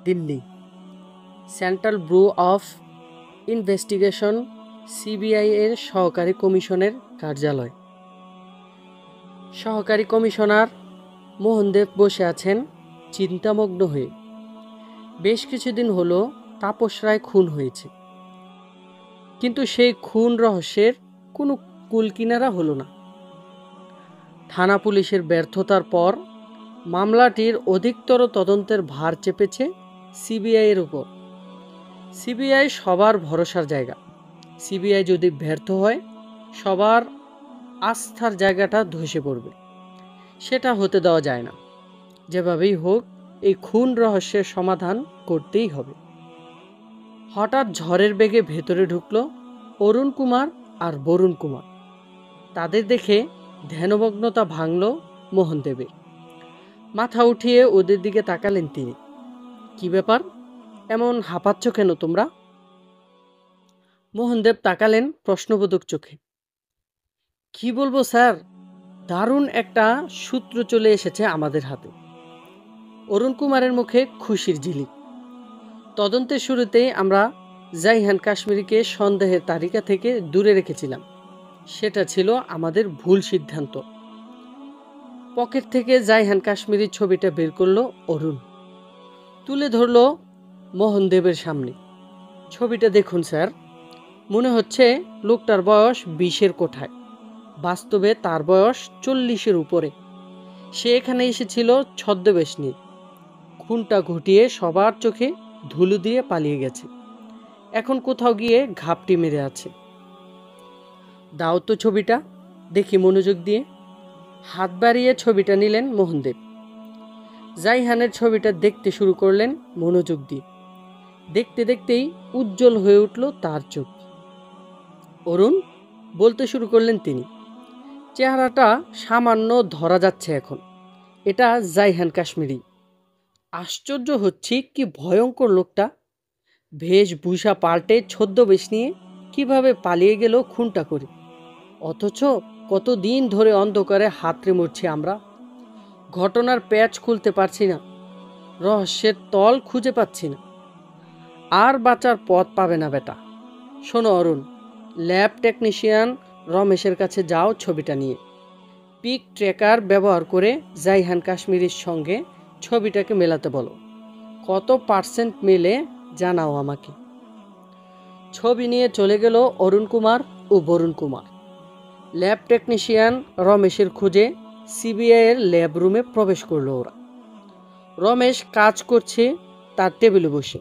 Delhi, central bureau of investigation CBI এর সহকারী কমিশনের কার্যালয়। সহকারী কমিশনার মোহনদেব বসে আছেন চিন্তামগ্ন হয়ে। বেশ কিছুদিন হলো তাপস রায় খুন হয়েছে, কিন্তু সেই খুন রহস্যের কোনো কুলকিনারা হলো না। থানা পুলিশের ব্যর্থতার পর মামলাটির অধিকতর তদন্তের ভার চেপেছে সিবিআইয়ের উপর। সিবিআই সবার ভরসার জায়গা। সিবিআই যদি ব্যর্থ হয়, সবার আস্থার জায়গাটা ধসে পড়বে। সেটা হতে দেওয়া যায় না। যেভাবেই হোক এই খুন রহস্যের সমাধান করতেই হবে। হঠাৎ ঝড়ের বেগে ভেতরে ঢুকলো অরুণ কুমার আর বরুণ কুমার। তাদের দেখে ধ্যানমগ্নতা ভাঙল মোহনদেবের। মাথা উঠিয়ে ওদের দিকে তাকালেন তিনি। কি ব্যাপার, এমন হাঁপাচ্ছ কেন তোমরা? মোহনদেব তাকালেন প্রশ্নবোধক চোখে। কি বলবো স্যার, দারুণ একটা সূত্র চলে এসেছে আমাদের হাতে। অরুণ কুমারের মুখে খুশির ঝিলিক। তদন্তের শুরুতেই আমরা জাইহান কাশ্মীরিকে সন্দেহের তালিকা থেকে দূরে রেখেছিলাম। সেটা ছিল আমাদের ভুল সিদ্ধান্ত। পকেট থেকে জাইহান কাশ্মীরির ছবিটা বের করলো অরুণ, তুলে ধরলো মোহনদেবের সামনে। ছবিটা দেখুন স্যার, মনে হচ্ছে লোকটার বয়স 20-এর কোঠায়। বাস্তবে তার বয়স 40-এর উপরে। সে এখানে এসেছিল ছদ্মবেশ নিয়ে। খুনটা ঘটিয়ে সবার চোখে ধুলো দিয়ে পালিয়ে গেছে। এখন কোথাও গিয়ে ঘাপটি মেরে আছে। দাও তো ছবিটা দেখি মনোযোগ দিয়ে। হাত বাড়িয়ে ছবিটা নিলেন মোহনদেব। জাইহানের ছবিটা দেখতে শুরু করলেন মনোযোগ দিয়ে। দেখতে দেখতেই উজ্জ্বল হয়ে উঠল তার চোখ। অরুণ, বলতে শুরু করলেন তিনি, চেহারাটা সামান্য ধরা যাচ্ছে এখন। এটা জাইহান কাশ্মীরি। আশ্চর্য হচ্ছি কি ভয়ঙ্কর লোকটা। বেশভূষা পাল্টে ছদ্মবেশ নিয়ে কিভাবে পালিয়ে গেল খুনটা করে। অথচ কতদিন ধরে অন্ধকারে হাতড়ে মরছি আমরা। ঘটনার প্যাচ খুলতে পারছি না, রহস্যের তল খুঁজে পাচ্ছি না। আর বাঁচার পথ পাবে না বেটা। শোনো অরুণ, ল্যাব টেকনিশিয়ান রমেশের কাছে যাও ছবিটা নিয়ে। পিক ট্র্যাকার ব্যবহার করে জাইহান কাশ্মীরির সঙ্গে ছবিটাকে মেলাতে বলো। কত পার্সেন্ট মেলে জানাও আমাকে। ছবি নিয়ে চলে গেল অরুণ কুমার ও বরুণ কুমার। ল্যাব টেকনিশিয়ান রমেশের খোঁজে সিবিআইয়ের ল্যাব রুমে প্রবেশ করলো ওরা। রমেশ কাজ করছে তার টেবিলে বসে।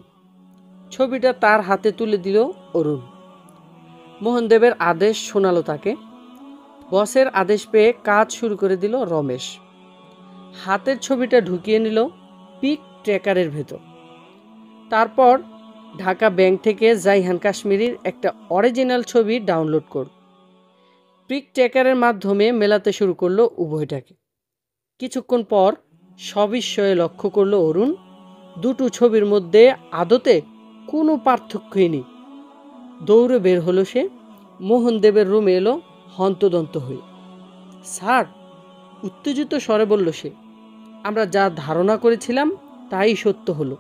ছবিটা তার হাতে তুলে দিল অরুণ। মোহনদেবের আদেশ শোনালো তাকে। বসের আদেশ পেয়ে কাজ শুরু করে দিল রমেশ। হাতের ছবিটা ঢুকিয়ে নিল পিক ট্র্যাকারের ভেতর। তারপর ঢাকা ব্যাংক থেকে জাইহান কাশ্মীরির একটা অরিজিনাল ছবি ডাউনলোড করল। পিক ট্র্যাকারের মাধ্যমে মেলাতে শুরু করলো উভয়টাকে। কিছুক্ষণ পর সবিস্ময়ে লক্ষ্য করলো অরুণ, দুটো ছবির মধ্যে আদতে কোনো পার্থক্যই নেই। দৌড়ে বের হলো সে। মোহনদেবের রুমে এলো হন্তদন্ত হয়ে। স্যার, উত্তেজিত স্বরে বলল সে, আমরা যা ধারণা করেছিলাম তাই সত্য হলো।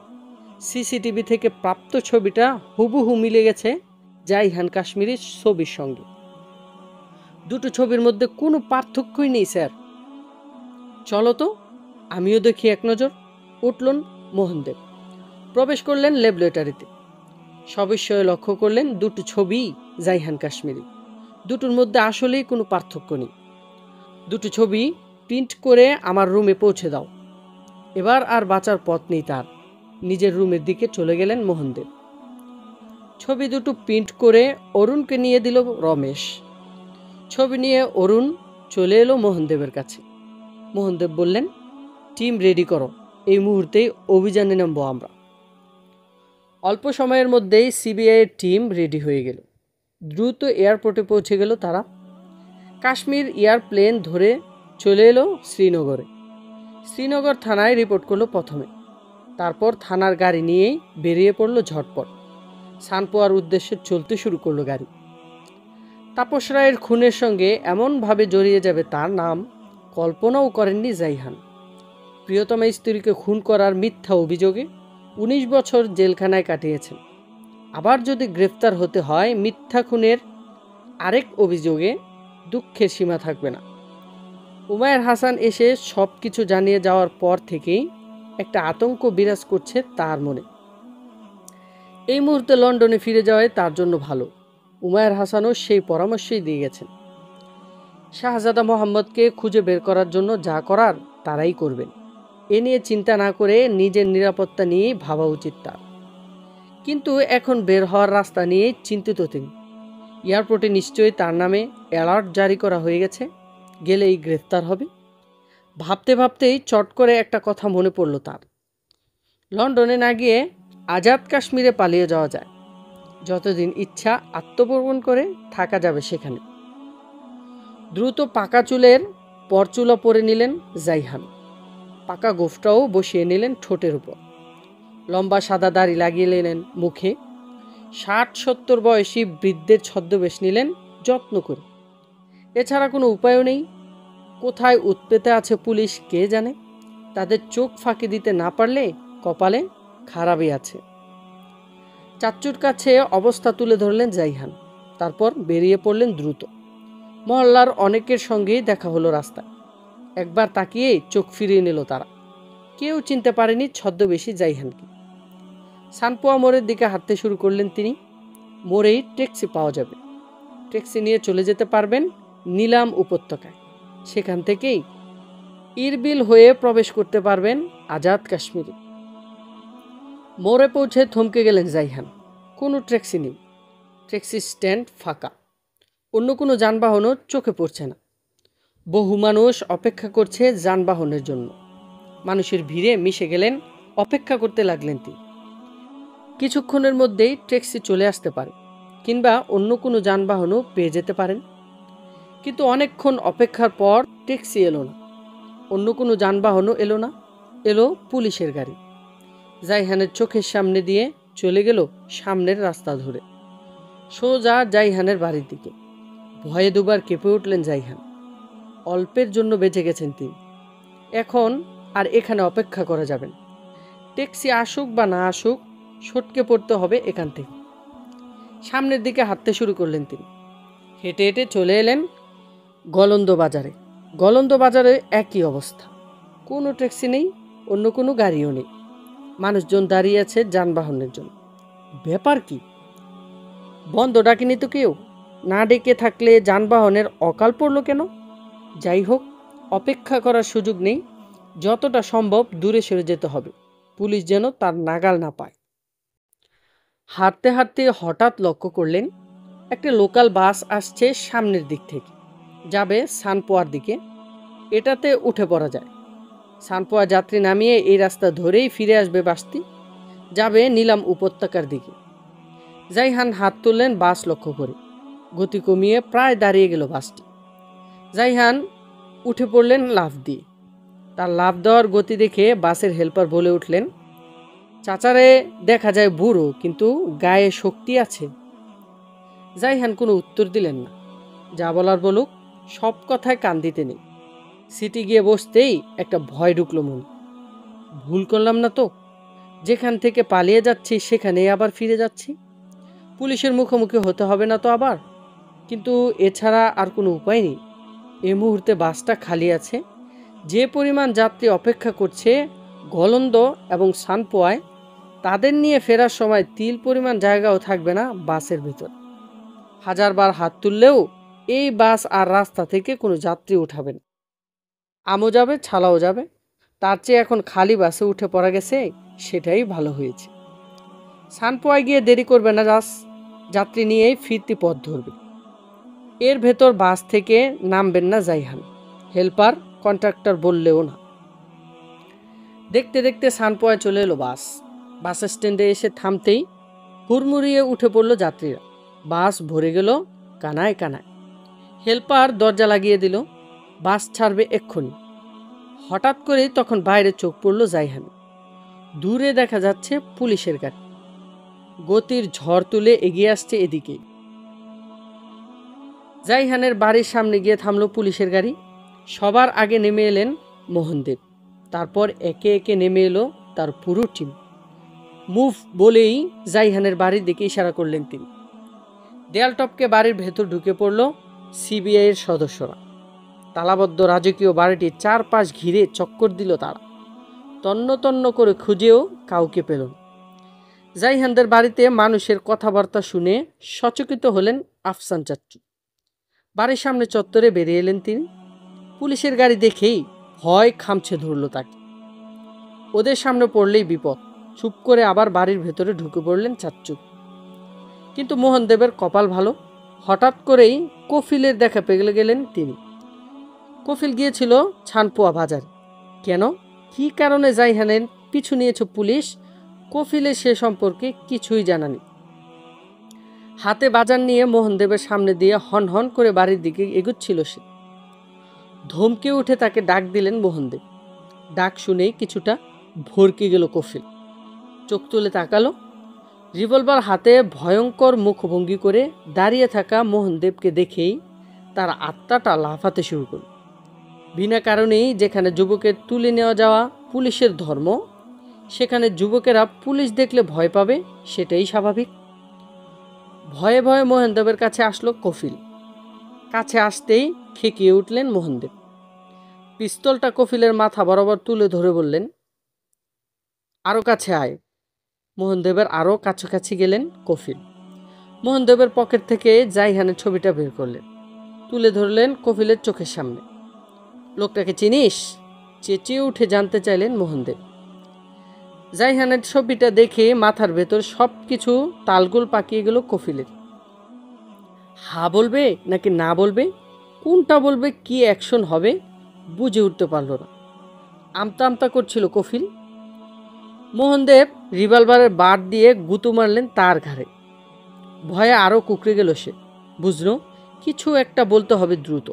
সিসিটিভি থেকে প্রাপ্ত ছবিটা হুবহু মিলে গেছে জাইহান কাশ্মীরির ছবির সঙ্গে। দুটো ছবির মধ্যে কোনো পার্থক্যই নেই স্যার। চলো তো আমিও দেখি এক নজর। উঠলেন মোহনদেব। প্রবেশ করলেন ল্যাবরেটরিতে। সবিস্ময়ে লক্ষ্য করলেন দুটো ছবি জাইহান কাশ্মীরি। দুটোর মধ্যে আসলেই কোনো পার্থক্য নেই। দুটো ছবি প্রিন্ট করে আমার রুমে পৌঁছে দাও। এবার আর বাঁচার পথ নেই তার। নিজের রুমের দিকে চলে গেলেন মোহনদেব। ছবি দুটো প্রিন্ট করে অরুণকে নিয়ে দিল রমেশ। ছবি নিয়ে অরুণ চলে এলো মোহনদেবের কাছে। মোহনদেব বললেন, টিম রেডি করো, এই মুহূর্তেই অভিযানে নামব আমরা। অল্প সময়ের মধ্যেই সিবিআইয়ের টিম রেডি হয়ে গেল। দ্রুত এয়ারপোর্টে পৌঁছে গেল তারা। কাশ্মীর এয়ারপ্লেন ধরে চলে এলো শ্রীনগরে। শ্রীনগর থানায় রিপোর্ট করলো প্রথমে। তারপর থানার গাড়ি নিয়েই বেরিয়ে পড়লো ঝটপট। সানপোয়ার উদ্দেশ্যে চলতে শুরু করলো গাড়ি। তাপস রায়ের খুনের সঙ্গে এমনভাবে জড়িয়ে যাবে তার নাম কল্পনাও করেননি জাইহান। প্রিয়তমা স্ত্রীকে খুন করার মিথ্যা অভিযোগে 19 বছর জেলখানায় কাটিয়েছেন। আবার যদি গ্রেফতার হতে হয় মিথ্যা খুনের আরেক অভিযোগে, দুঃখের সীমা থাকবে না। উমায়ের হাসান এসে সব কিছু জানিয়ে যাওয়ার পর থেকেই একটা আতঙ্ক বিরাজ করছে তার মনে। এই মুহূর্তে লন্ডনে ফিরে যাওয়াই তার জন্য ভালো। উমায়ের হাসানও সেই পরামর্শই দিয়ে গেছেন। শাহজাদা মোহাম্মদকে খুঁজে বের করার জন্য যা করার তারাই করবেন। এ নিয়ে চিন্তা না করে নিজের নিরাপত্তা নিয়েই ভাবা উচিত তার। কিন্তু এখন বের হওয়ার রাস্তা নিয়ে চিন্তিত তিনি। এয়ারপোর্টে নিশ্চয়ই তার নামে অ্যালার্ট জারি করা হয়ে গেছে, গেলেই গ্রেফতার হবে। ভাবতে ভাবতেই চট করে একটা কথা মনে পড়ল তার। লন্ডনে না গিয়ে আজাদ কাশ্মীরে পালিয়ে যাওয়া যায়। যতদিন ইচ্ছা আত্মপ্রবণ করে থাকা যাবে সেখানে। দ্রুত পাকা চুলের পরচুলা পরে নিলেন জাইহান। পাকা গোফটাও বসিয়ে নিলেন ঠোঁটের উপর। লম্বা সাদা দাড়ি লাগিয়ে নিলেন মুখে। 60-70 বয়সী বৃদ্ধের ছদ্মবেশ নিলেন যত্ন করে। এছাড়া কোনো উপায়ও নেই। কোথায় উৎপেতে আছে পুলিশ কে জানে। তাদের চোখ ফাঁকি দিতে না পারলে কপালে খারাপই আছে। চাচ্চুর কাছে অবস্থা তুলে ধরলেন জাইহান। তারপর বেরিয়ে পড়লেন দ্রুত। মহল্লার অনেকের সঙ্গেই দেখা হলো রাস্তায়। একবার তাকিয়ে চোখ ফিরিয়ে নিল তারা। কেউ চিনতে পারেনি ছদ্মবেশী জাইহানকে। সানপোয়া মোড়ের দিকে হাঁটতে শুরু করলেন তিনি। মোড়েই ট্যাক্সি পাওয়া যাবে। ট্যাক্সি নিয়ে চলে যেতে পারবেন নিলাম উপত্যকায়। সেখান থেকেই ইরবিল হয়ে প্রবেশ করতে পারবেন আজাদ কাশ্মীরে। মোড়ে পৌঁছে থমকে গেলেন জাইহান। কোনো ট্যাক্সি নেই। ট্যাক্সি স্ট্যান্ড ফাঁকা। অন্য কোনো যানবাহনও চোখে পড়ছে না। বহু মানুষ অপেক্ষা করছে যানবাহনের জন্য। মানুষের ভিড়ে মিশে গেলেন, অপেক্ষা করতে লাগলেন তিনি। কিছুক্ষণের মধ্যেই ট্যাক্সি চলে আসতে পারে, কিংবা অন্য কোনো যানবাহনও পেয়ে যেতে পারেন। কিন্তু অনেকক্ষণ অপেক্ষার পর ট্যাক্সি এলো না, অন্য কোনো যানবাহনও এলো না। এলো পুলিশের গাড়ি। জাইহানের চোখের সামনে দিয়ে চলে গেল সামনের রাস্তা ধরে, সোজা জাইহানের বাড়ির দিকে। ভয়ে দুবার কেঁপে উঠলেন জাইহান। অল্পের জন্য বেঁচে গেছেন তিনি। এখন আর এখানে অপেক্ষা করা যাবে না। ট্যাক্সি আসুক বা না আসুক, সটকে পড়তে হবে এখান থেকে। সামনের দিকে হাঁটতে শুরু করলেন তিনি। হেঁটে হেঁটে চলে এলেন গলন্দ বাজারে। গলন্দ বাজারে একই অবস্থা। কোনো ট্যাক্সি নেই, অন্য কোনো গাড়িও নেই। মানুষজন দাঁড়িয়ে আছে যানবাহনের জন্য। ব্যাপার কি? বন্ধ ডাকেনি তো কেউ। না ডেকে থাকলে যানবাহনের অকাল পড়ল কেন? যাই হোক, অপেক্ষা করার সুযোগ নেই। যতটা সম্ভব দূরে সরে যেতে হবে, পুলিশ যেন তার নাগাল না পায়। হাঁটতে হাঁটতে হঠাৎ লক্ষ্য করলেন একটা লোকাল বাস আসছে সামনের দিক থেকে, যাবে সানপোয়ার দিকে। এটাতে উঠে পড়া যায়। সানপোয়া যাত্রী নামিয়ে এই রাস্তা ধরেই ফিরে আসবে বাসটি, যাবে নিলাম উপত্যকার দিকে। জাইহান হাত তুললেন বাস লক্ষ্য করে। গতি কমিয়ে প্রায় দাঁড়িয়ে গেল বাসটি। জাইহান উঠে পড়লেন লাফ দিয়ে। তার লাফ দেওয়ার গতি দেখে বাসের হেল্পার বলে উঠলেন, চাচারে দেখা যায় বুড়ো, কিন্তু গায়ে শক্তি আছে। জাইহান কোনো উত্তর দিলেন না। যা বলার বলুক, সব কথায় কান দিতে নেই। সিটি গিয়ে বসতেই একটা ভয় ঢুকলো মনে। ভুল করলাম না তো? যেখান থেকে পালিয়ে যাচ্ছি সেখানেই আবার ফিরে যাচ্ছি। পুলিশের মুখোমুখি হতে হবে না তো আবার? কিন্তু এছাড়া আর কোনো উপায় নেই। এই মুহূর্তে বাসটা খালি আছে। যে পরিমাণ যাত্রী অপেক্ষা করছে গলন্দ এবং সানপোয়ায়, তাদের নিয়ে ফেরার সময় তিল পরিমাণ জায়গাও থাকবে না বাসের ভিতর। হাজারবার হাত তুললেও এই বাস আর রাস্তা থেকে কোনো যাত্রী উঠাবে না। আমও যাবে, ছালাও যাবে। তার চেয়ে এখন খালি বাসে উঠে পড়া গেছে, সেটাই ভালো হয়েছে। সানপোয়ায় গিয়ে দেরি করবে না, যাত্রী নিয়েই ফিরতি পথ ধরবে। এর ভেতর বাস থেকে নামবেন না জাইহান, হেল্পার কন্ট্রাক্টর বললেও না। দেখতে দেখতে সানপোয়ায় চলে এলো বাস। বাস স্ট্যান্ডে এসে থামতেই হুড়মুড়িয়ে উঠে পড়ল যাত্রীরা। বাস ভরে গেল কানায় কানায়। হেল্পার দরজা লাগিয়ে দিল, বাস ছাড়বে এক্ষুনি। হঠাৎ করেই তখন বাইরে চোখ পড়ল জাইহান। দূরে দেখা যাচ্ছে পুলিশের গাড়ি। গতির ঝড় তুলে এগিয়ে আসছে এদিকে। জাইহানের বাড়ির সামনে গিয়ে থামলো পুলিশের গাড়ি। সবার আগে নেমে এলেন মোহনদেব। তারপর একে একে নেমে এলো তার পুরো টিম। মুভ বলেই জাইহানের বাড়ির দিকে ইশারা করলেন তিনি। দেয়াল টপকে বাড়ির ভেতর ঢুকে পড়ল সিবিআইয়ের সদস্যরা। তালাবদ্ধ রাজকীয় বাড়িটির চারপাশ ঘিরে চক্কর দিল তারা। তন্ন তন্ন করে খুঁজেও কাউকে পেল না। জাইহানদের বাড়িতে মানুষের কথাবার্তা শুনে সচকিত হলেন আফসান চাচ্চু। বাড়ির সামনে চত্বরে বেরিয়ে এলেন তিনি। পুলিশের গাড়ি দেখেই ভয় খামছে ধরল তাকে। ওদের সামনে পড়লেই বিপদ। চুপ করে আবার বাড়ির ভেতরে ঢুকে পড়লেন চাচ্চু। কিন্তু মোহনদেবের কপাল ভালো, হঠাৎ করেই কফিলের দেখা পেয়ে গেলেন তিনি। কফিল গিয়েছিল ছানপোয়া বাজার। কেন, কি কারণে জাইহানের পিছু নিয়েছে পুলিশ, কফিলের সে সম্পর্কে কিছুই জানানি। হাতে বাজার নিয়ে মোহনদেবের সামনে দিয়ে হন হন করে বাড়ির দিকে এগুচ্ছিল সে। ধমকে উঠে তাকে ডাক দিলেন মোহনদেব। ডাক শুনেই কিছুটা ভরকে গেল কফিল। চোখ তুলে তাকালো। রিভলভার হাতে ভয়ঙ্কর মুখভঙ্গি করে দাঁড়িয়ে থাকা মোহনদেবকে দেখেই তার আত্মাটা লাফাতে শুরু করল। বিনা কারণেই যেখানে যুবকের তুলে নেওয়া যাওয়া পুলিশের ধর্ম, সেখানে যুবকেরা পুলিশ দেখলে ভয় পাবে, সেটাই স্বাভাবিক। ভয়ে ভয়ে মোহনদেবের কাছে আসলো কফিল। কাছে আসতেই খেকিয়ে উঠলেন মোহনদেব। পিস্তলটা কফিলের মাথা বরাবর তুলে ধরে বললেন, আরো কাছে আয়। মোহনদেবের আরও কাছাকাছি গেলেন কফিল। মোহনদেবের পকেট থেকে জাইহানের ছবিটা বের করলেন, তুলে ধরলেন কফিলের চোখের সামনে। লোকটাকে চিনিস? চেঁচিয়ে উঠে জানতে চাইলেন মোহনদেব। জাইহানের ছবিটা দেখে মাথার ভেতর সব কিছু তালগোল পাকিয়ে গেল কফিলের। হা বলবে নাকি না বলবে, কোনটা বলবে, কি অ্যাকশন হবে বুঝে উঠতে পারল না। আমতা আমতা করছিল কফিল। মোহনদেব রিভলভারের বার দিয়ে গুঁতো মারলেন তার ঘাড়ে। ভয়ে আরও কুকড়ে গেল সে। বুঝলো কিছু একটা বলতে হবে দ্রুত,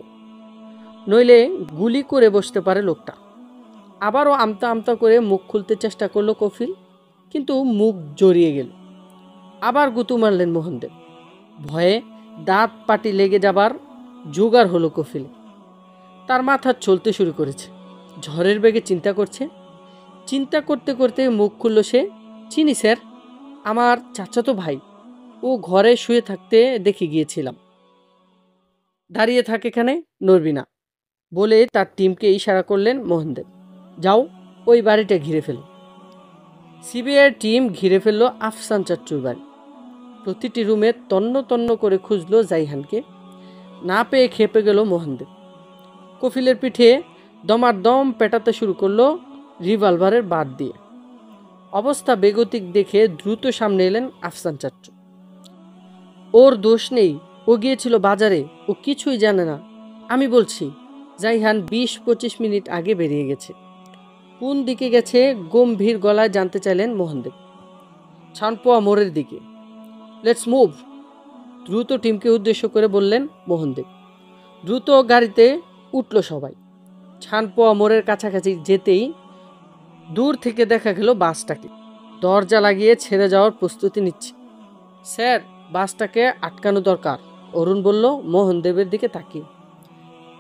নইলে গুলি করে বসতে পারে লোকটা। আবারও আমতা আমতা করে মুখ খুলতে চেষ্টা করলো কফিল, কিন্তু মুখ জড়িয়ে গেল। আবার গুঁতো মারলেন মোহনদেব। ভয়ে দাঁত পাটি লেগে যাবার জোগাড় হলো কফিল। তার মাথা চলতে শুরু করেছে। ঝড়ের বেগে চিন্তা করছে। চিন্তা করতে করতে মুখ খুলল সে। চিনি স্যার, আমার চাচাতো ভাই। ও ঘরে শুয়ে থাকতে দেখে গিয়েছিলাম। দাঁড়িয়ে থাকে এখানে, নড়বি না বলে তার টিমকে ইশারা করলেন মোহনদেব। যাও, ওই বাড়িটা ঘিরে ফেলো। সিবিআইয়ের টিম ঘিরে ফেলল আফসান চাচ্চুর বাড়ি। প্রতিটি রুমে তন্ন তন্ন করে খুঁজল জাইহানকে। না পেয়ে খেপে গেল মোহনদেব। কফিলের পিঠে দমারদম পেটাতে শুরু করলো রিভলভারের বার দিয়ে। অবস্থা বেগতিক দেখে দ্রুত সামনে এলেন আফসান চাচ্চু। ওর দোষ নেই, ও গিয়েছিল বাজারে, ও কিছুই জানে না। আমি বলছি জাইহান 20-25 মিনিট আগে বেরিয়ে গেছে। কোন দিকে গেছে গম্ভীর গলায় জানতে চাইলেন মোহনদেব। ছানপোয়া মোড়ের দিকে। লেটস মুভ, দ্রুত টিমকে উদ্দেশ্য করে বললেন মোহনদেব। দ্রুত গাড়িতে উঠল সবাই। ছানপোয়া মোড়ের কাছাকাছি যেতেই দূর থেকে দেখা গেল বাসটাকে দরজা লাগিয়ে ছেড়ে যাওয়ার প্রস্তুতি নিচ্ছে। স্যার, বাসটাকে আটকানো দরকার, অরুণ বলল মোহনদেবের দিকে তাকিয়ে।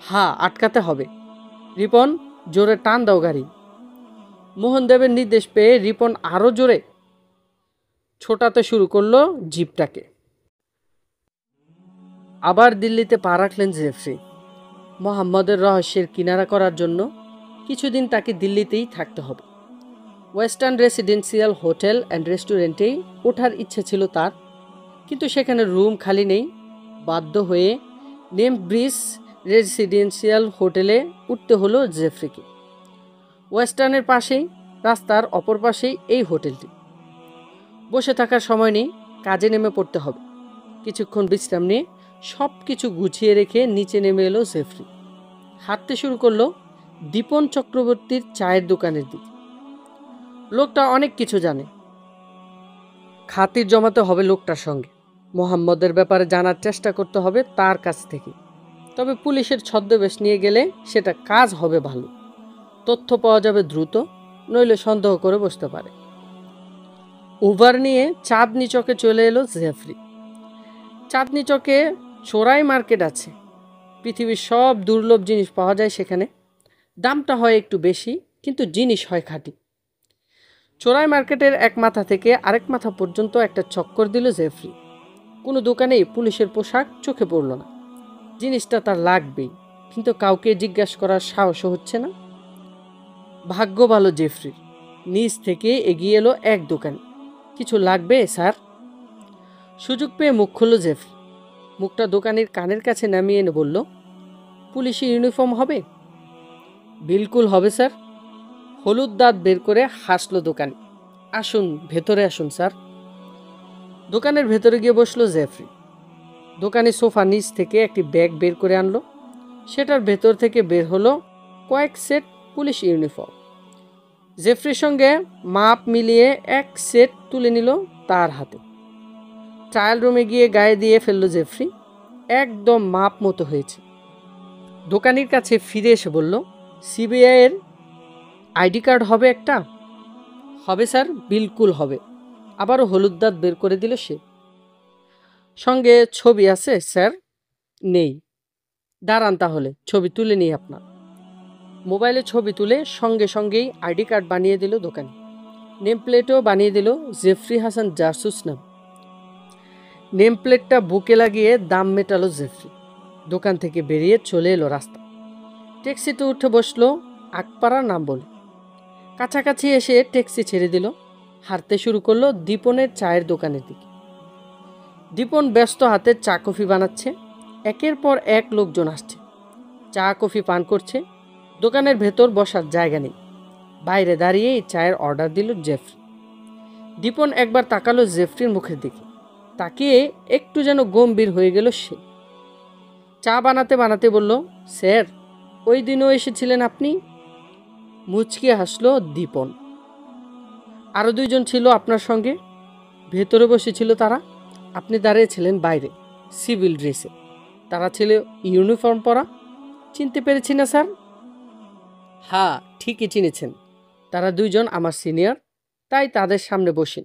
হ্যাঁ, আটকাতে হবে। রিপন, জোরে টান দাও গাড়ি। মোহনদেবের নির্দেশ পেয়ে রিপন আরও জোরে ছোটাতে শুরু করলো জিপটাকে। আবার দিল্লিতে পা রাখলেন জেফরি। মোহাম্মদের রহস্যের কিনারা করার জন্য কিছুদিন তাকে দিল্লিতেই থাকতে হবে। ওয়েস্টার্ন রেসিডেন্সিয়াল হোটেল অ্যান্ড রেস্টুরেন্টেই ওঠার ইচ্ছে ছিল তার, কিন্তু সেখানে রুম খালি নেই। বাধ্য হয়ে নেমব্রিজ রেসিডেন্সিয়াল হোটেলে উঠতে হলো জেফরিকে। ওয়েস্টার্নের পাশেই, রাস্তার অপর পাশেই এই হোটেলটি। বসে থাকার সময় নেই, কাজে নেমে পড়তে হবে। কিছুক্ষণ বিশ্রাম নিয়ে সব কিছু গুছিয়ে রেখে নিচে নেমে এলো জেফরি। হাঁটতে শুরু করলো দীপন চক্রবর্তীর চায়ের দোকানের দিকে। লোকটা অনেক কিছু জানে। খাতির জমাতে হবে লোকটার সঙ্গে। মোহাম্মদের ব্যাপারে জানার চেষ্টা করতে হবে তার কাছ থেকে। তবে পুলিশের ছদ্মবেশ নিয়ে গেলে সেটা কাজ হবে ভালো। তথ্য পাওয়া যাবে দ্রুত, নইলে সন্দেহ করে বসতে পারে। উবার নিয়ে চাঁদনি চকে চলে এলো জেফরি। চাঁদনি চকে চোরাই মার্কেট আছে। পৃথিবীর সব দুর্লভ জিনিস পাওয়া যায় সেখানে। দামটা হয় একটু বেশি, কিন্তু জিনিস হয় খাঁটি। চোরাই মার্কেটের এক মাথা থেকে আরেক মাথা পর্যন্ত একটা চক্কর দিল জেফ্রি। কোনো দোকানেই পুলিশের পোশাক চোখে পড়ল না। জিনিসটা তার লাগবেই, কিন্তু কাউকে জিজ্ঞাসা করার সাহসও হচ্ছে না। ভাগ্য ভালো জেফ্রির, নিজ থেকে এগিয়ে এলো এক দোকানে। কিছু লাগবে স্যার? সুযোগ পেয়ে মুখ খুলল জেফ্রি। মুখটা দোকানির কানের কাছে নামিয়ে এনে বলল, পুলিশি ইউনিফর্ম হবে? বিলকুল হবে স্যার। হলুদ দাঁত বের করে হাসলো দোকানি। আসুন, ভেতরে আসুন স্যার। দোকানের ভেতরে গিয়ে বসলো জেফ্রি। দোকানি সোফা নিচ থেকে একটি ব্যাগ বের করে আনলো। সেটার ভেতর থেকে বের হলো কয়েক সেট পুলিশ ইউনিফর্ম। জেফ্রির সঙ্গে মাপ মিলিয়ে এক সেট তুলে নিল তার হাতে। ট্রায়াল রুমে গিয়ে গায়ে দিয়ে ফেলল জেফ্রি। একদম মাপ মতো হয়েছে। দোকানির কাছে ফিরে এসে বলল, সিবিআইয়ের আইডি কার্ড হবে একটা? হবে স্যার, বিলকুল হবে। আবারও হলুদ দাঁত বের করে দিল সে। সঙ্গে ছবি আছে স্যার? নেই। দাঁড়ান, তাহলে ছবি তুলে নিই আপনার। মোবাইলে ছবি তুলে সঙ্গে সঙ্গেই আইডি কার্ড বানিয়ে দিল দোকানি। নেম প্লেটও বানিয়ে দিল জেফ্রি হাসান জাসুস নাম। নেম প্লেটটা বুকে লাগিয়ে দাম মেটালো জেফ্রি। দোকান থেকে বেরিয়ে চলে এলো রাস্তা। ট্যাক্সিতে উঠে বসলো আকপাড়ার নাম বলে। কাছাকাছি এসে ট্যাক্সি ছেড়ে দিল। হাঁটতে শুরু করলো দীপনের চায়ের দোকানের দিকে। দীপন ব্যস্ত হাতে চা কফি বানাচ্ছে। একের পর এক লোকজন আসছে, চা কফি পান করছে। দোকানের ভেতর বসার জায়গা নেই। বাইরে দাঁড়িয়েই চায়ের অর্ডার দিল জেফ্রি। দীপন একবার তাকালো জেফ্রির মুখের দিকে। তাকিয়ে একটু যেন গম্ভীর হয়ে গেল সে। চা বানাতে বানাতে বলল, স্যার, ওই দিনও এসেছিলেন আপনি? মুচকি হাসলো দীপন। আরও দুইজন ছিল আপনার সঙ্গে। ভেতরে বসেছিল তারা। আপনি দাঁড়িয়েছিলেন বাইরে সিভিল ড্রেসে। তারা ছিল ইউনিফর্ম পরা। চিনতে পেরেছি না স্যার? হ্যাঁ, ঠিকই চিনেছেন। তারা দুইজন আমার সিনিয়র, তাই তাদের সামনে বসেন।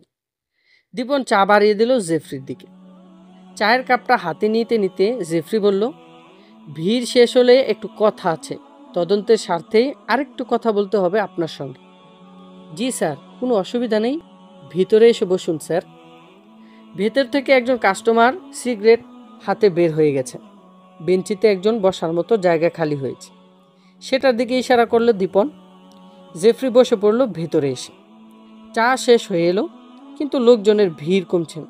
দীপন চা বাড়িয়ে দিল জেফ্রির দিকে। চায়ের কাপটা হাতে নিতে নিতে জেফ্রি বলল, ভিড় শেষ হলে একটু কথা আছে। তদন্তের স্বার্থেই আরেকটু কথা বলতে হবে আপনার সঙ্গে। জি স্যার, কোনো অসুবিধা নেই। ভিতরে এসে বসুন স্যার। ভেতর থেকে একজন কাস্টমার সিগারেট হাতে বের হয়ে গেছে। বেঞ্চিতে একজন বসার মতো জায়গা খালি হয়েছে। সেটার দিকে ইশারা করলো দীপন। জেফ্রি বসে পড়ল ভেতরে এসে। চা শেষ হয়ে এলো, কিন্তু লোকজনের ভিড় কমছে না।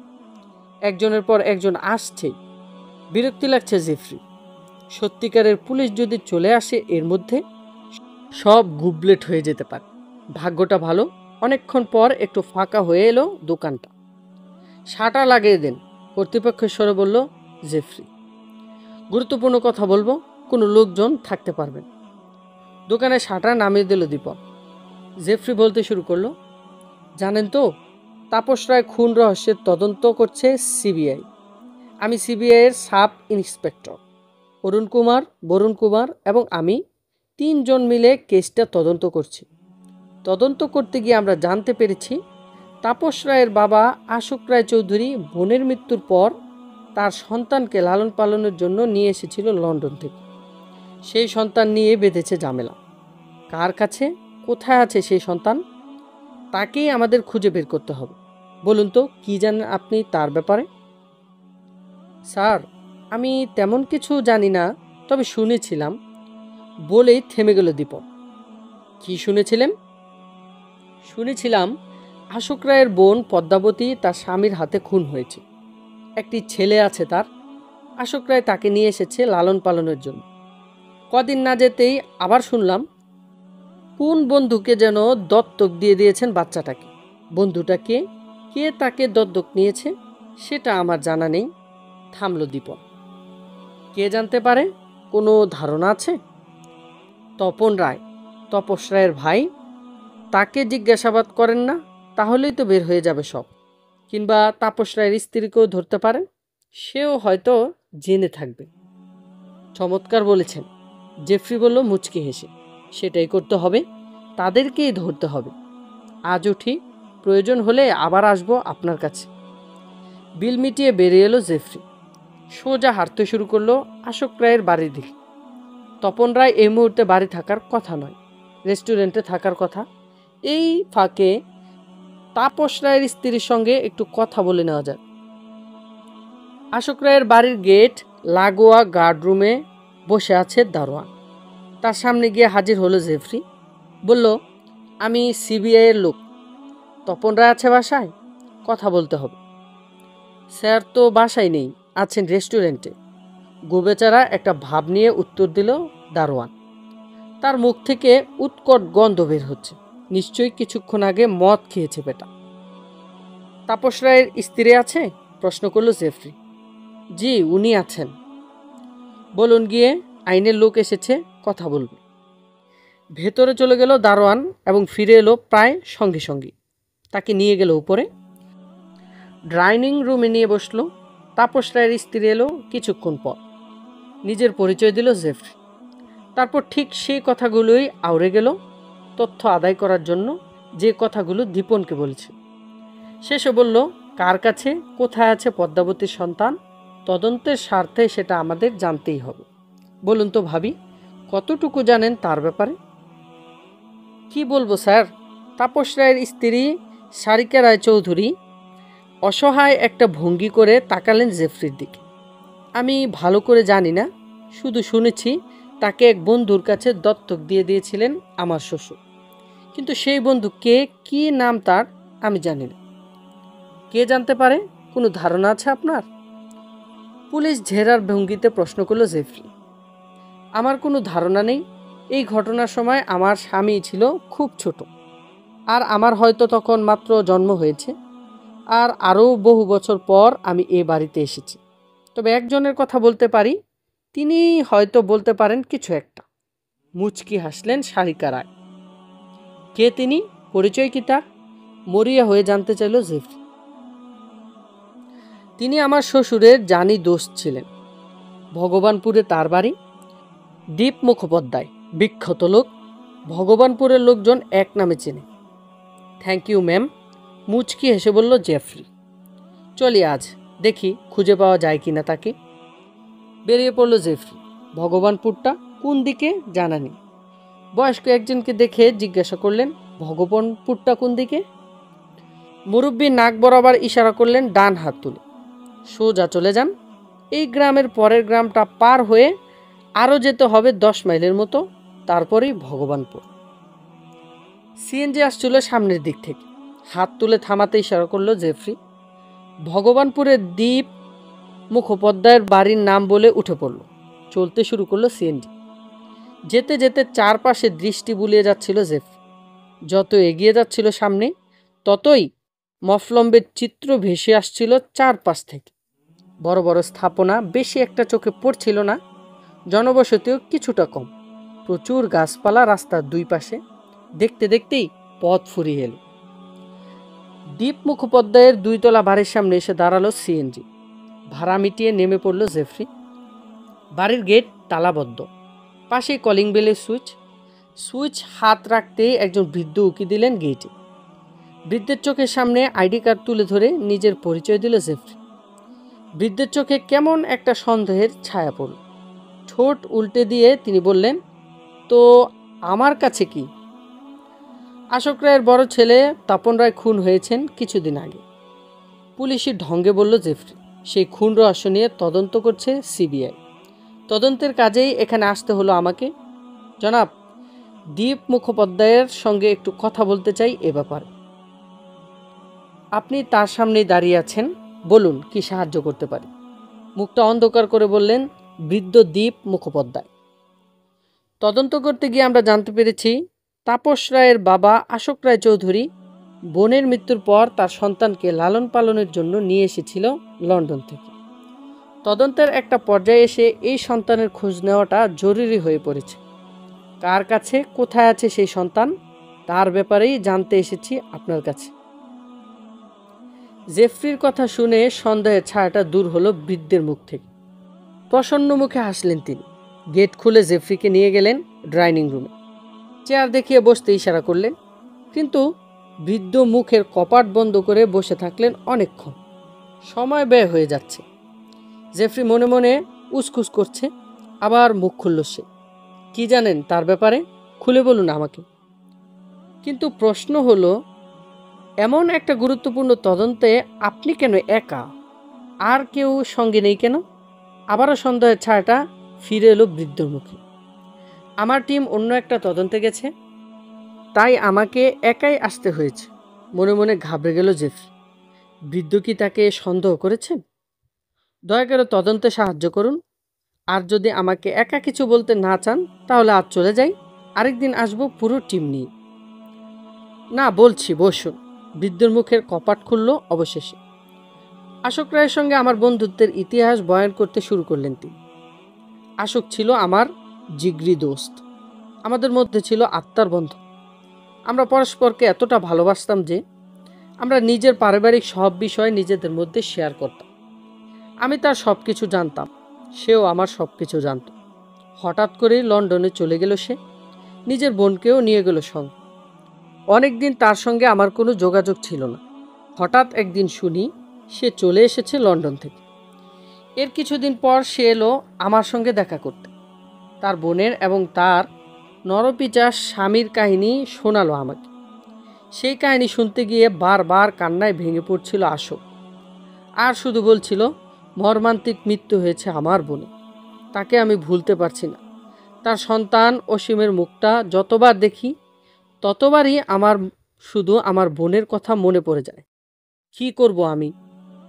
একজনের পর একজন আসছেই। বিরক্তি লাগছে জেফ্রি। সত্যিকারের পুলিশ যদি চলে আসে এর মধ্যে, সব গুবলেট হয়ে যেতে পারে। ভাগ্যটা ভালো, অনেকক্ষণ পর একটু ফাঁকা হয়ে এলো দোকানটা। শাটার লাগিয়ে দেন, কর্তৃপক্ষের স্বরে বলল জেফ্রি। গুরুত্বপূর্ণ কথা বলবো, কোনো লোকজন থাকতে পারবেন। দোকানে শাটার নামিয়ে দিল দীপক। জেফ্রি বলতে শুরু করলো, জানেন তো, তাপস রায় খুন রহস্যের তদন্ত করছে সিবিআই। আমি সিবিআইয়ের সাব ইন্সপেক্টর। বরুণ কুমার এবং আমি তিনজন মিলে কেসটা তদন্ত করছি। তদন্ত করতে গিয়ে আমরা জানতে পেরেছি, তাপস রায়ের বাবা আশোক রায় চৌধুরী বোনের মৃত্যুর পর তার সন্তানকে লালন পালনের জন্য নিয়ে এসেছিল লন্ডন থেকে। সেই সন্তান নিয়ে বেঁধেছে ঝামেলা। কার কাছে, কোথায় আছে সেই সন্তান, তাকেই আমাদের খুঁজে বের করতে হবে। বলুন তো, কি জানেন আপনি তার ব্যাপারে? স্যার, আমি তেমন কিছু জানি না, তবে শুনেছিলাম। বলেই থেমে গেল দীপক। কি শুনেছিলেন? শুনেছিলাম আশোক রায়ের বোন পদ্মাবতী তার স্বামীর হাতে খুন হয়েছে। একটি ছেলে আছে তার। আশোক রায় তাকে নিয়ে এসেছে লালন পালনের জন্য। কদিন না যেতেই আবার শুনলাম কোন বন্ধুকে যেন দত্তক দিয়ে দিয়েছেন বাচ্চাটাকে। বন্ধুটাকে, কে তাকে দত্তক নিয়েছে সেটা আমার জানা নেই। থামল দীপক। কে জানতে পারে? কোনো ধারণা আছে? তপন রায়, তপস রায়ের ভাই। তাকে জিজ্ঞাসাবাদ করেন না, তাহলেই তো বের হয়ে যাবে সব। কিংবা তাপস রায়ের স্ত্রীকেও ধরতে পারেন, সেও হয়তো জেনে থাকবে। চমৎকার বলেছেন, জেফ্রি বলল মুচকি হেসে। সেটাই করতে হবে, তাদেরকেই ধরতে হবে। আজ উঠি, প্রয়োজন হলে আবার আসবো আপনার কাছে। বিল মিটিয়ে বেরিয়ে এলো জেফ্রি। সোজা হাঁটতে শুরু করলো আশোক রায়ের বাড়ির দিকে। তপন রায় এই মুহূর্তে বাড়ি থাকার কথা নয়, রেস্টুরেন্টে থাকার কথা। এই ফাঁকে তাপস রায়ের স্ত্রীর সঙ্গে একটু কথা বলে নেওয়া যাক। আশোক রায়ের বাড়ির গেট লাগোয়া গার্ডরুমে বসে আছে দারোয়ান। তার সামনে গিয়ে হাজির হলো জেফরি। বলল, আমি সিবিআই এর লোক। তপন রায় আছে বাসায়? কথা বলতে হবে। স্যার তো বাসায় নেই, আছেন রেস্টুরেন্টে। গোবেচারা একটা ভাব নিয়ে উত্তর দিল দারোয়ান। তার মুখ থেকে উৎকট গন্ধ বের হচ্ছে, নিশ্চয়ই কিছুক্ষণ আগে মদ খেয়েছে বেটা। তাপস রায়ের স্ত্রী আছে? প্রশ্ন করল জেফরি। জি, উনি আছেন। বলুন, গিয়ে আইনের লোক এসেছে, কথা বলবে। ভেতরে চলে গেল দারোয়ান এবং ফিরে এলো প্রায় সঙ্গে সঙ্গে। তাকে নিয়ে গেল উপরে, ডাইনিং রুমে নিয়ে বসলো। তাপস রায়ের স্ত্রী এলো কিছুক্ষণ পর। নিজের পরিচয় দিল জেফরি। তারপর ঠিক সেই কথাগুলোই আউড়ে গেল, তথ্য আদায় করার জন্য যে কথাগুলো দীপনকে বলেছে। শেষে বলল, কার কাছে কোথায় আছে পদ্মাবতীর সন্তান, তদন্তের স্বার্থে সেটা আমাদের জানতেই হবে। বলুন তো ভাবি, কতটুকু জানেন তার ব্যাপারে? কি বলবো স্যার? তাপস রায়ের স্ত্রী সারিকা রায় চৌধুরী অসহায় একটা ভঙ্গি করে তাকালেন জেফরির দিকে। আমি ভালো করে জানি না, শুধু শুনেছি তাকে এক বন্ধুর কাছে দত্তক দিয়ে দিয়েছিলেন আমার শ্বশুর। কিন্তু সেই বন্ধু কে, কি নাম তার, আমি জানি না। কে জানতে পারে? কোনো ধারণা আছে আপনার? পুলিশ ঝেরার ভঙ্গিতে প্রশ্ন করল জেফরি। আমার কোনো ধারণা নেই। এই ঘটনার সময় আমার স্বামী ছিল খুব ছোট, আর আমার হয়তো তখন মাত্র জন্ম হয়েছে। আর আরও বহু বছর পর আমি এ বাড়িতে এসেছি। তবে একজনের কথা বলতে পারি, তিনি হয়তো বলতে পারেন কিছু একটা। মুচকি হাসলেন সারিকা রায়। কে তিনি? পরিচয় কি তার? মরিয়া হয়ে জানতে চাইল জেফরি। তিনি আমার শ্বশুরের জানি দোস্ত ছিলেন। ভগবানপুরে তার বাড়ি। দীপ মুখোপাধ্যায়, বিখ্যাত লোক। ভগবানপুরের লোকজন এক নামে চেনে। থ্যাংক ইউ ম্যাম, মুচকি হেসে বলল জেফরি। চলি আজ, দেখি খুঁজে পাওয়া যায় কিনা তাকে। বেরিয়ে পড়ল জেফরি। ভগবানপুরটা কোন দিকে জানা নেই। বয়স্ক একজনকে দেখে জিজ্ঞাসা করলেন, ভগবানপুরটা কোন দিকে? মুরব্বী নাক বরাবর ইশারা করলেন ডান হাত তুলে। সোজা চলে যান। এই গ্রামের পরের গ্রামটা পার হয়ে আরও যেতে হবে 10 মাইলের মতো, তারপরেই ভগবানপুর। সিএনজি আসছিল সামনের দিক থেকে। হাত তুলে থামাতে ইশারা করলো জেফরি। ভগবানপুরের দীপ মুখোপাধ্যায়ের বাড়ির নাম বলে উঠে পড়ল। চলতে শুরু করলো সিএনজি। যেতে যেতে চারপাশে দৃষ্টি বুলিয়ে যাচ্ছিল জেফরি। যত এগিয়ে যাচ্ছিল সামনে, ততই মফলম্বের চিত্র ভেসে আসছিল চারপাশ থেকে। বড় বড় স্থাপনা বেশি একটা চোখে পড়ছিল না, জনবসতিও কিছুটা কম। প্রচুর গাছপালা রাস্তার দুই পাশে। দেখতে দেখতেই পথ ফুরিয়ে এলো। দীপ মুখোপাধ্যায়ের 2 তলা বাড়ির সামনে এসে দাঁড়ালো সিএনজি। ভাড়া মিটিয়ে নেমে পড়ল জেফরি। বাড়ির গেট তালাবদ্ধ। পাশেই কলিং বেলের সুইচ হাত রাখতেই একজন বৃদ্ধ উকি দিলেন গেটে। বৃদ্ধের চোখের সামনে আইডি কার্ড তুলে ধরে নিজের পরিচয় দিল জেফরি। বৃদ্ধের চোখে কেমন একটা সন্দেহের ছায়া পড়ল। ঠোঁট উল্টে দিয়ে তিনি বললেন, তো আমার কাছে কি? আশোক রায়ের বড় ছেলে তপন রায় খুন হয়েছেন কিছুদিন আগে। পুলিশি ঢঙ্গে বলল জেফরি। সেই খুন রহস্য নিয়ে তদন্ত করছে সিবিআই। তদন্তের কাজেই এখানে আসতে হলো আমাকে। জনাব, দীপ মুখোপাধ্যায়ের সঙ্গে একটু কথা বলতে চাই এ ব্যাপারে। আপনি তার সামনেই দাঁড়িয়ে আছেন, বলুন কি সাহায্য করতে পারি। মুখটা অন্ধকার করে বললেন বৃদ্ধ দীপ মুখোপাধ্যায়। তদন্ত করতে গিয়ে আমরা জানতে পেরেছি, তাপস রায়ের বাবা আশোক রায় চৌধুরী বোনের মৃত্যুর পর তার সন্তানকে লালন পালনের জন্য নিয়ে এসেছিল লন্ডন থেকে। তদন্তের একটা পর্যায়ে এসে এই সন্তানের খোঁজ নেওয়াটা জরুরি হয়ে পড়েছে। কার কাছে কোথায় আছে সেই সন্তান, তার ব্যাপারেই জানতে এসেছি আপনার কাছে। জেফরির কথা শুনে সন্দেহের ছায়াটা দূর হলো বৃদ্ধের মুখ থেকে। প্রসন্ন মুখে হাসলেন তিনি। গেট খুলে জেফরিকে নিয়ে গেলেন ডাইনিং রুমে। চেয়ার দেখিয়ে বসতে ইশারা করলেন, কিন্তু বৃদ্ধ মুখের কপাট বন্ধ করে বসে থাকলেন অনেকক্ষণ। সময় ব্যয় হয়ে যাচ্ছে। জেফরি মনে মনে উসখুস করছে। আবার মুখ খুলল সে। কি জানেন তার ব্যাপারে, খুলে বলুন আমাকে। কিন্তু প্রশ্ন হলো, এমন একটা গুরুত্বপূর্ণ তদন্তে আপনি কেন একা, আর কেউ সঙ্গে নেই কেন? আবারও সন্দেহের ছায়াটা ফিরে এলো বৃদ্ধর মুখে। আমার টিম অন্য একটা তদন্তে গেছে, তাই আমাকে একাই আসতে হয়েছে। মনে মনে ঘাবড়ে গেল জেফরি। বৃদ্ধ কি তাকে সন্দেহ করেছেন? দয়া করে তদন্তে সাহায্য করুন। আর যদি আমাকে একা কিছু বলতে না চান তাহলে আজ চলে যাই, আরেকদিন আসবো পুরো টিম নিয়ে। না, বলছি, বসুন। বৃদ্ধর মুখের কপাট খুলল অবশেষে। আশোক রায়ের সঙ্গে আমার বন্ধুত্বের ইতিহাস বয়ান করতে শুরু করলেন তিনি। আশোক ছিল আমার জিগরি দোস্ত। আমাদের মধ্যে ছিল আত্মার বন্ধন। আমরা পরস্পরকে এতটা ভালোবাসতাম যে আমরা নিজের পারিবারিক সব বিষয় নিজেদের মধ্যে শেয়ার করতাম। আমি তার সব কিছু জানতাম, সেও আমার সব কিছু জানত। হঠাৎ করেই লন্ডনে চলে গেল সে, নিজের বোনকেও নিয়ে গেল সঙ্গে। অনেকদিন তার সঙ্গে আমার কোনো যোগাযোগ ছিল না। হঠাৎ একদিন শুনি সে চলে এসেছে লন্ডন থেকে। এর কিছুদিন পর সে এলো আমার সঙ্গে দেখা করতে। তার বোনের এবং তার নরপিচার স্বামীর কাহিনী শোনালো আমাকে। সেই কাহিনী শুনতে গিয়ে বারবার কান্নায় ভেঙে পড়ছিল আশোক। আর শুধু বলছিল, মর্মান্তিক মৃত্যু হয়েছে আমার বোনে, তাকে আমি ভুলতে পারছি না। তার সন্তান অসীমের মুখটা যতবার দেখি ততবারই শুধু আমার বোনের কথা মনে পড়ে যায়। কী করব আমি?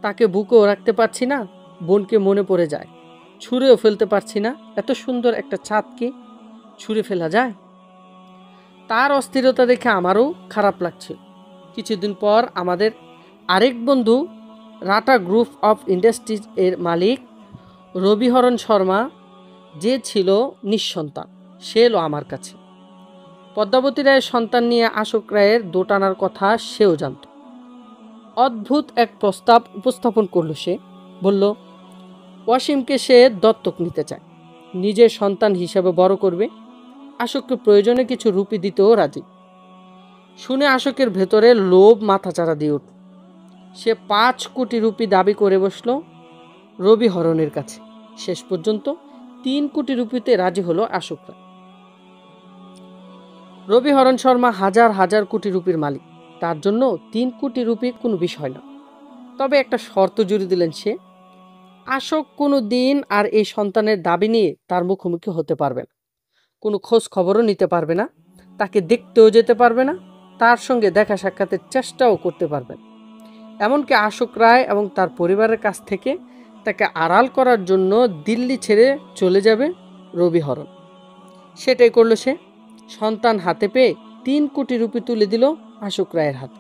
তাকে বুকেও রাখতে পারছি না, বোনকে মনে পড়ে যায়। ছুঁড়েও ফেলতে পারছি না, এত সুন্দর একটা চাঁদকে ছুঁড়ে ফেলা যায়? তার অস্থিরতা দেখে আমারও খারাপ লাগছিল। কিছুদিন পর আমাদের আরেক বন্ধু, রাটা গ্রুপ অফ ইন্ডাস্ট্রিজ এর মালিক রবিহরণ শর্মা, যে ছিল নিঃসন্তান, সে এলো আমার কাছে। পদ্মাবতী রায়ের সন্তান নিয়ে আশোক রায়ের দোটানার কথা সেও জানত। অদ্ভুত এক প্রস্তাব উপস্থাপন করলো সে। বলল, ওয়াসিমকে সে দত্তক নিতে চায়, নিজের সন্তান হিসাবে বড় করবে। আশোককে প্রয়োজনে কিছু রুপি দিতেও রাজি। শুনে আশোকের ভেতরে লোভ মাথাচাড়া দিয়ে উঠল। সে 5 কোটি রুপি দাবি করে বসল রবিহরণের কাছে। শেষ পর্যন্ত 3 কোটি রুপিতে রাজি হলো আশোক রায়। রবিহরণ শর্মা হাজার হাজার কোটি রুপির মালিক, তার জন্য 3 কোটি রুপি কোনো বিষয় না। তবে একটা শর্ত জুড়ে দিলেন সে, আশোক কোনো দিন আর এই সন্তানের দাবি নিয়ে তার মুখোমুখি হতে পারবে না, কোনো খোঁজ খবরও নিতে পারবে না, তাকে দেখতেও যেতে পারবে না, তার সঙ্গে দেখা সাক্ষাতের চেষ্টাও করতে পারবে না। এমনকি আশোক রায় এবং তার পরিবারের কাছ থেকে তাকে আড়াল করার জন্য দিল্লি ছেড়ে চলে যাবে রবিহরণ। সেটাই করলো সে। সন্তান হাতে পেয়ে 3 কোটি রুপি তুলে দিল আশোক রায়ের হাতে।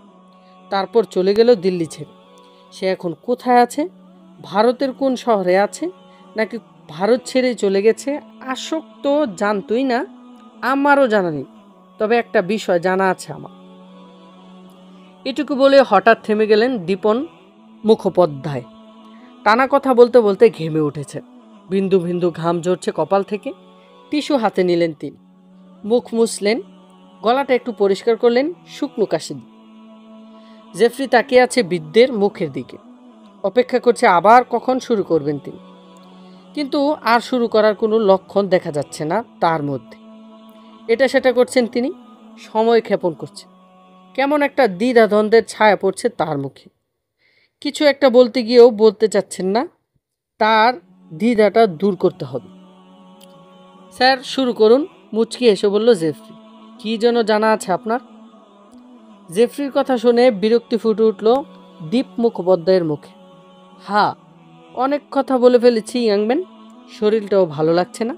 তারপর চলে গেল দিল্লি ছেড়ে। সে এখন কোথায় আছে, ভারতের কোন শহরে আছে, নাকি ভারত ছেড়ে চলে গেছে, আশোক তো জানতই না, আমারও জানা নেই। তবে একটা বিষয় জানা আছে আমার। এটুকু বলে হঠাৎ থেমে গেলেন দীপন মুখোপাধ্যায়। টানা কথা বলতে বলতে ঘেমে উঠেছে, বিন্দু বিন্দু ঘাম ঝরছে কপাল থেকে। টিস্যু হাতে নিলেন তিনি, মুখ মুছলেন, গলাটা একটু পরিষ্কার করলেন শুকনো কাশি দিয়ে। জেফরি তাকিয়ে আছে বৃদ্ধের মুখের দিকে, অপেক্ষা করছে আবার কখন শুরু করবেন তিনি। কিন্তু আর শুরু করার কোনো লক্ষণ দেখা যাচ্ছে না তার মধ্যে। এটা সেটা করছেন তিনি, সময় ক্ষেপণ করছেন। কেমন একটা দ্বিধাদ্বন্দ্বের ছায়া পড়ছে তার মুখে। কিছু একটা বলতে গিয়েও বলতে চাচ্ছেন না, তার দ্বিধাটা দূর করতে হবে। স্যার, শুরু করুন, মুচকি এসে বলল জেফরি। কি যেন জানা আছে আপনার? জেফরির কথা শুনে বিরক্তি ফুটে উঠল দীপ মুখোপাধ্যায়ের মুখে। হ্যাঁ, অনেক কথা বলে ফেলেছি ইয়াংম্যান, শরীরটাও ভালো লাগছে না।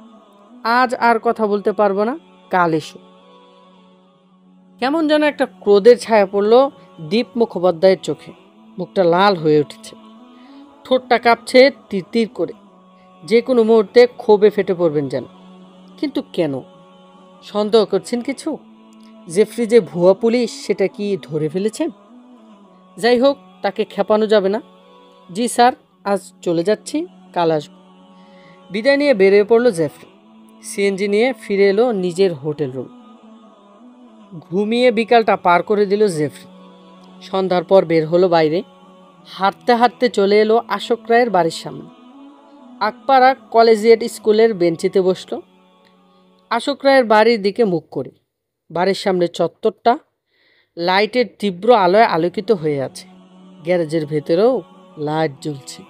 আজ আর কথা বলতে পারবো না, কাল এসো। কেমন যেন একটা ক্রোধের ছায়া পড়ল দীপ মুখোপাধ্যায়ের চোখে। মুখটা লাল হয়ে উঠেছে, ঠোঁটটা কাঁপছে তিরতির করে, যে কোনো মুহূর্তে ক্ষোভে ফেটে পড়বেন যেন। কিন্তু কেন? সন্দেহ করছেন কিছু? জেফরি যে ভুয়া পুলিশ সেটা কি ধরে ফেলেছেন? যাই হোক, তাকে খেপানো যাবে না। জি স্যার, আজ চলে যাচ্ছি, কাল আসব। বিদায় নিয়ে বেরিয়ে পড়ল জেফরি। সিএনজি নিয়ে ফিরে এলো নিজের হোটেল রুম। ঘুমিয়ে বিকালটা পার করে দিল জেফরি। সন্ধ্যার পর বের হলো বাইরে। হাঁটতে হাঁটতে চলে এলো আশোক রায়ের বাড়ির সামনে। আকপাড়া কলেজিয়েট স্কুলের বেঞ্চিতে বসল আশোক রায়ের বাড়ির দিকে মুখ করে। বাড়ির সামনে চত্বরটা লাইটের তীব্র আলোয় আলোকিত হয়ে আছে। গ্যারেজের ভেতরেও লাইট জ্বলছে।